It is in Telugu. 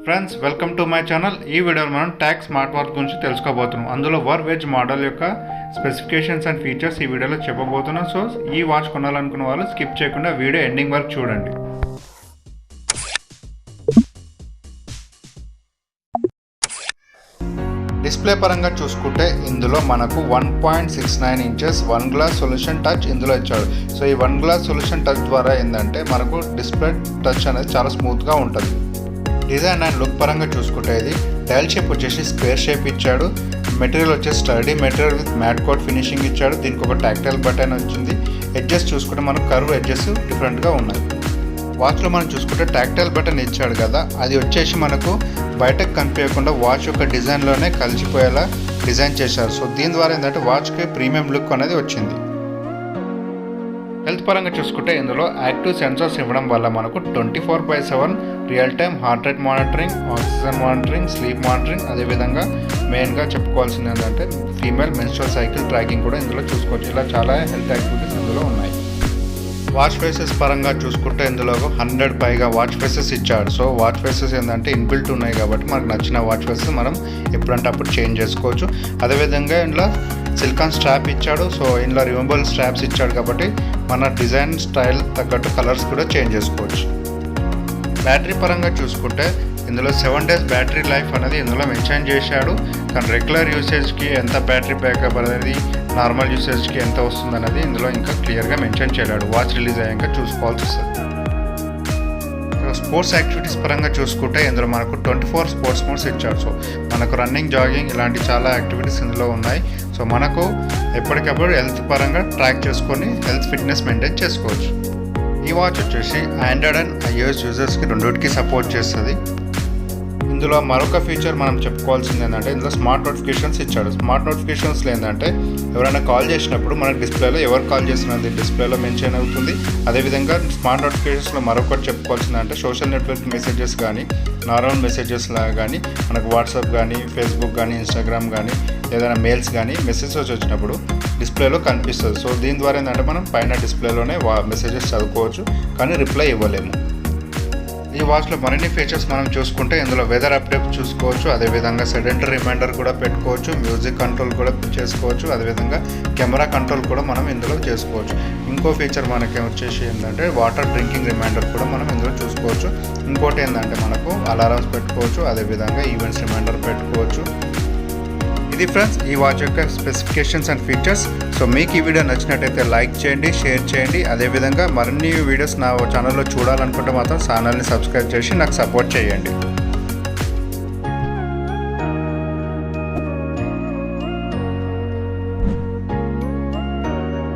Friends welcome to my channel. ఈ వీడియోలో మనం ట్యాగ్ స్మార్ట్ వాచ్ గురించి తెలుసుకోబోతున్నాం. అందులో వర్వ్ మోడల్ యొక్క స్పెసిఫికేషన్స్ అండ్ ఫీచర్స్ ఈ వీడియోలో చెప్పబోతున్నాం. సో ఈ వాచ్ కొనాలనుకున్న వాళ్ళు స్కిప్ చేయకుండా వీడియో ఎండింగ్ వరకు చూడండి. డిస్ప్లే పరంగా చూసుకుంటే ఇందులో మనకు 1.69 ఇంచెస్ 1 గ్లాస్ సొల్యూషన్ టచ్ ఇందులో ఇచ్చాడు. సో ఈ 1 గ్లాస్ సొల్యూషన్ టచ్ ద్వారా ఏంటంటే మనకు డిస్ప్లే టచ్ అనేది చాలా స్మూత్గా ఉంటుంది. డిజైన్ అండ్ లుక్ పరంగా చూసుకుంటే ఇది డైల్ షేప్ వచ్చేసి స్క్వేర్ షేప్ ఇచ్చాడు. మెటీరియల్ వచ్చేసి study material with matte coat finishing ఇచ్చాడు. దీనికి ఒక టాక్టైల్ బటన్ వచ్చింది. ఎడ్జెస్ చూసుకుంటే మనకు కర్వ్ ఎడ్జెస్ డిఫరెంట్గా ఉన్నాయి. వాచ్లో మనం చూసుకుంటే టాక్టైల్ బటన్ ఇచ్చాడు కదా, అది వచ్చేసి మనకు బయటకు కనిపించకుండా వాచ్ యొక్క డిజైన్లోనే కలిసిపోయేలా డిజైన్ చేశారు. సో దీని ద్వారా ఏంటంటే వాచ్కి ప్రీమియం లుక్ అనేది వచ్చింది. హెల్త్ పరంగా చూసుకుంటే ఇందులో యాక్టివ్ సెన్సార్స్ ఇవ్వడం వల్ల మనకు 24/7 real time heart rate monitoring, oxygen monitoring, sleep monitoring, అదేవిధంగా మెయిన్గా చెప్పుకోవాల్సింది ఏంటంటే ఫీమేల్ మెన్స్ట్రువల్ సైకిల్ ట్రాకింగ్ కూడా ఇందులో చూసుకోవచ్చు. ఇలా చాలా హెల్త్ యాక్టివిటీస్ ఇందులో ఉన్నాయి. వాచ్ ఫేసెస్ పరంగా చూసుకుంటే ఇందులో 100 పైగా వాచ్ ఫేసెస్ ఇచ్చాడు. సో వాచ్ ఫేసెస్ ఏంటంటే ఇన్బిల్ట్ ఉన్నాయి కాబట్టి మనకు నచ్చిన వాచ్ ఫేసెస్ మనం ఎప్పుడంటే అప్పుడు చేంజ్ చేసుకోవచ్చు. అదేవిధంగా ఇందులో సిలికాన్ స్ట్రాప్ ఇచ్చాడు. సో ఇందులో రిమూవబుల్ స్ట్రాప్స్ ఇచ్చాడు కాబట్టి మన డిజైన్ స్టైల్ తగ్గట్టు కలర్స్ కూడా చేంజ్ చేసుకోవచ్చు. బ్యాటరీ పరంగా చూసుకుంటే ఇందులో 7 days బ్యాటరీ లైఫ్ అనేది ఇందులో మెన్షన్ చేశాడు. కానీ రెగ్యులర్ యూసేజ్కి ఎంత బ్యాటరీ బ్యాకప్ అనేది, నార్మల్ యూసేజ్కి ఎంత వస్తుంది అనేది ఇందులో ఇంకా క్లియర్గా మెన్షన్ చేయలేడు. వాచ్ రిలీజ్ అయ్యాక చూసుకోవాల్సి వస్తుంది. స్పోర్ట్స్ యాక్టివిటీస్ పరంగా చూసుకుంటే ఇందులో మనకు 24 స్పోర్ట్స్ మోడ్స్ ఇచ్చాడు. సో మనకు రన్నింగ్, జాగింగ్ ఇలాంటి చాలా యాక్టివిటీస్ ఇందులో ఉన్నాయి. సో మనకు ఎప్పటికప్పుడు హెల్త్ పరంగా ట్రాక్ చేసుకొని హెల్త్ ఫిట్నెస్ మెయింటైన్ చేసుకోవచ్చు. ఈ వాచ్ వచ్చేసి ఆండ్రాయిడ్ అండ్ iOS యూజర్స్కి రెండింటికి సపోర్ట్ చేస్తుంది. ఇందులో మరొక ఫీచర్ మనం చెప్పుకోవాల్సింది ఏంటంటే ఇందులో స్మార్ట్ నోటిఫికేషన్స్ ఇచ్చాడు. స్మార్ట్ నోటిఫికేషన్స్లో ఏంటంటే ఎవరైనా కాల్ చేసినప్పుడు మనకు డిస్ప్లేలో ఎవరు కాల్ చేసినది డిస్ప్లేలో మెన్షన్ అవుతుంది. అదేవిధంగా స్మార్ట్ నోటిఫికేషన్స్లో మరొకటి చెప్పుకోవాల్సింది అంటే సోషల్ నెట్వర్క్ మెసేజెస్ కానీ, నార్మల్ మెసేజెస్ లాగా కానీ, మనకు వాట్సాప్ కానీ, ఫేస్బుక్ కానీ, ఇన్స్టాగ్రామ్ కానీ, ఏదైనా మెయిల్స్ కానీ మెసేజెస్ వచ్చినప్పుడు డిస్ప్లేలో కనిపిస్తుంది. సో దీని ద్వారా ఏంటంటే మనం పైన డిస్ప్లేలోనే మెసేజెస్ చదువుకోవచ్చు కానీ రిప్లై ఇవ్వలేము. ఈ వాచ్లో మరిన్ని ఫీచర్స్ మనం చూసుకుంటే ఇందులో వెదర్ అప్డేట్ చూసుకోవచ్చు. అదేవిధంగా సెడెంటరీ రిమైండర్ కూడా పెట్టుకోవచ్చు. మ్యూజిక్ కంట్రోల్ కూడా చేసుకోవచ్చు. అదేవిధంగా కెమెరా కంట్రోల్ కూడా మనం ఇందులో చేసుకోవచ్చు. ఇంకో ఫీచర్ మనకి వచ్చేసి ఏంటంటే వాటర్ డ్రింకింగ్ రిమైండర్ కూడా మనం ఇందులో చూసుకోవచ్చు. ఇంకోటి ఏంటంటే మనకు అలారమ్స్ పెట్టుకోవచ్చు. అదేవిధంగా ఈవెంట్స్ రిమైండర్ పెట్టుకోవచ్చు. ఇది ఫ్రెండ్స్ ఈ వాచ్ యొక్క స్పెసిఫికేషన్స్ అండ్ ఫీచర్స్. సో మీకు ఈ వీడియో నచ్చినట్టయితే లైక్ చేయండి, షేర్ చేయండి. అదేవిధంగా మరిన్ని వీడియోస్ నా ఛానల్లో చూడాలనుకుంటే మాత్రం ఛానల్ని సబ్స్క్రైబ్ చేసి నాకు సపోర్ట్ చేయండి.